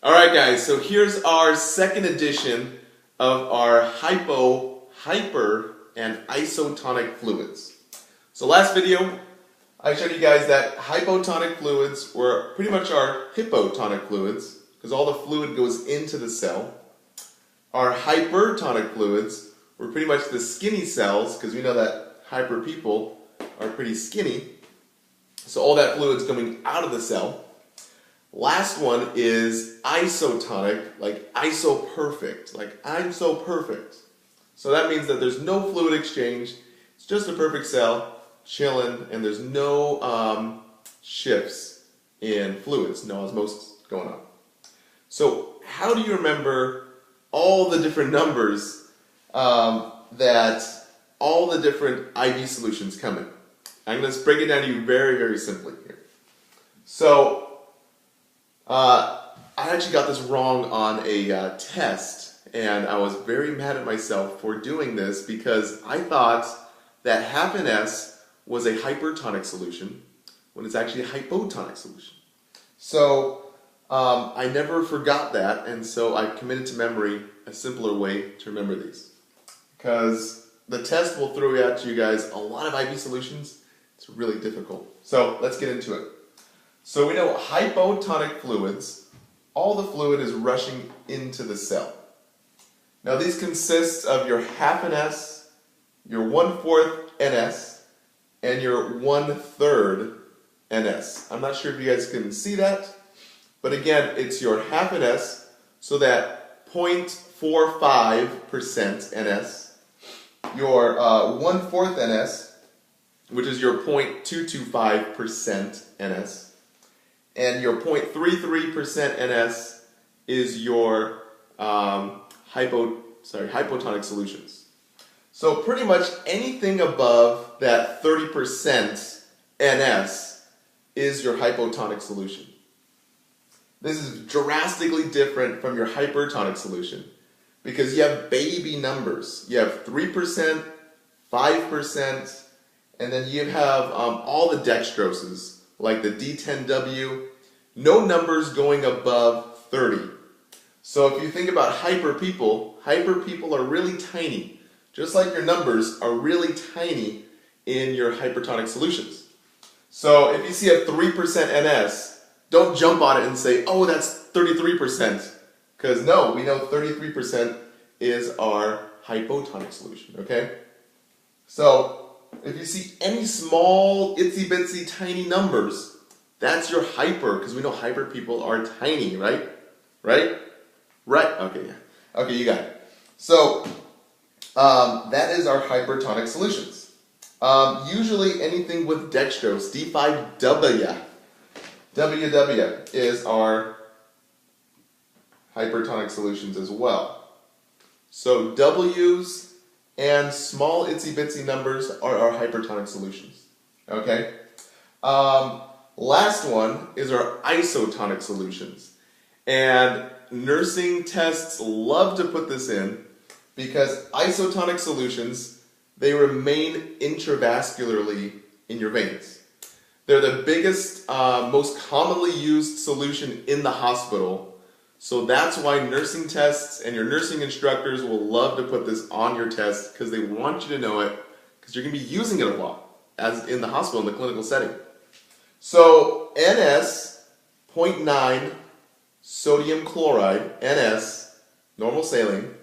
Alright guys, so here's our second edition of our hyper, and isotonic fluids. So last video, I showed you guys that hypotonic fluids were pretty much our hypotonic fluids, because all the fluid goes into the cell. Our hypertonic fluids were pretty much the skinny cells, because we know that hyper people are pretty skinny, so all that fluid's coming out of the cell. Last one is isotonic, like iso perfect, like I'm so perfect. So that means that there's no fluid exchange, it's just a perfect cell, chilling, and there's no shifts in fluids, no osmosis going on. So how do you remember all the different numbers that all the different IV solutions come in? I'm going to break it down to you very, very simply here. So, I actually got this wrong on a test, and I was very mad at myself for doing this because I thought that half an S was a hypertonic solution when it's actually a hypotonic solution. So I never forgot that, and so I committed to memory a simpler way to remember these. Because the test will throw at you guys a lot of IV solutions. It's really difficult. So let's get into it. So we know hypotonic fluids, all the fluid is rushing into the cell. Now these consist of your half an S, your 1/4 NS, and your 1/3 NS. I'm not sure if you guys can see that, but again, it's your half an S, so that 0.45% NS, your 1/4 NS, which is your 0.225% NS, and your 0.33% NS is your hypotonic solutions. So pretty much anything above that 30% NS is your hypotonic solution. This is drastically different from your hypertonic solution because you have baby numbers. You have 3%, 5%, and then you have all the dextroses, like the D10W, no numbers going above 30. So if you think about hyper people are really tiny, just like your numbers are really tiny in your hypertonic solutions. So if you see a 3% NS, don't jump on it and say, oh, that's 33%, because no, we know 33% is our hypotonic solution, okay? So if you see any small, itsy bitsy, tiny numbers, that's your hyper, because we know hyper people are tiny, right? Right? Right? Okay, yeah. Okay, you got it. So, that is our hypertonic solutions. Usually anything with dextrose, D5W, WW is our hypertonic solutions as well. So W's and small itsy bitsy numbers are our hypertonic solutions. Okay? Last one is our isotonic solutions. And nursing tests love to put this in because isotonic solutions, they remain intravascularly in your veins. They're the biggest, most commonly used solution in the hospital. So that's why nursing tests and your nursing instructors will love to put this on your test because they want you to know it because you're going to be using it a lot as in the hospital, in the clinical setting. So NS, 0.9 sodium chloride, NS, normal saline,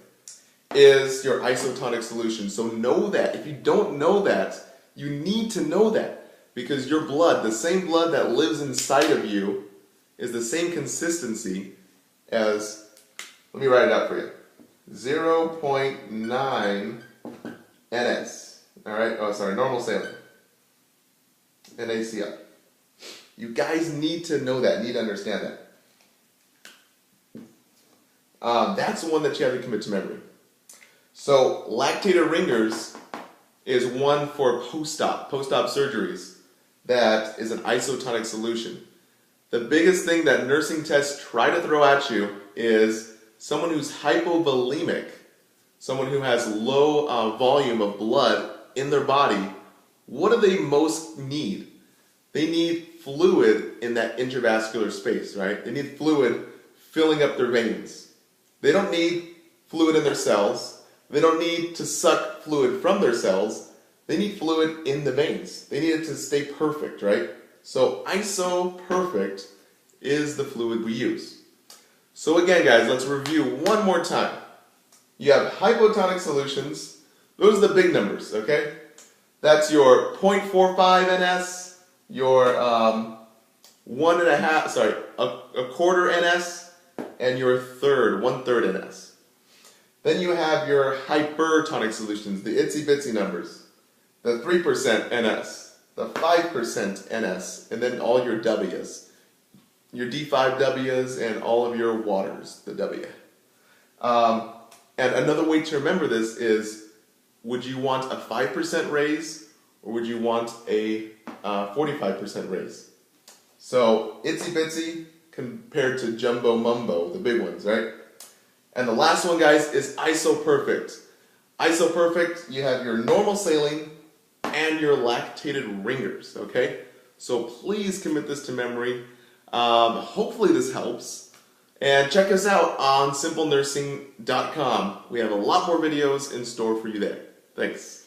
is your isotonic solution. So know that. If you don't know that, you need to know that because your blood, the same blood that lives inside of you, is the same consistency as, let me write it out for you, 0.9 NS, alright, oh sorry, normal saline, NaCl. You guys need to know that, need to understand that. That's the one that you have to commit to memory. So, lactator ringers is one for post-op surgeries that is an isotonic solution. The biggest thing that nursing tests try to throw at you is someone who's hypovolemic, someone who has low volume of blood in their body. What do they most need? They need fluid in that intravascular space, right? They need fluid filling up their veins. They don't need fluid in their cells. They don't need to suck fluid from their cells. They need fluid in the veins. They need it to stay perfect, right? So iso-perfect is the fluid we use. So again, guys, let's review one more time. You have hypotonic solutions. Those are the big numbers, okay? That's your 0.45 NS, your a quarter NS, and your one-third NS. Then you have your hypertonic solutions, the itsy-bitsy numbers, the 3% NS, the 5% NS, and then all your Ws, your D5Ws and all of your waters, the W. And another way to remember this is, would you want a 5% raise or would you want a 45% raise? So itsy-bitsy compared to jumbo-mumbo, the big ones, right? And the last one, guys, is iso-perfect. Iso-perfect, you have your normal saline and your lactated ringers, okay? So please commit this to memory. Hopefully this helps. And check us out on simplenursing.com. We have a lot more videos in store for you there. Thanks.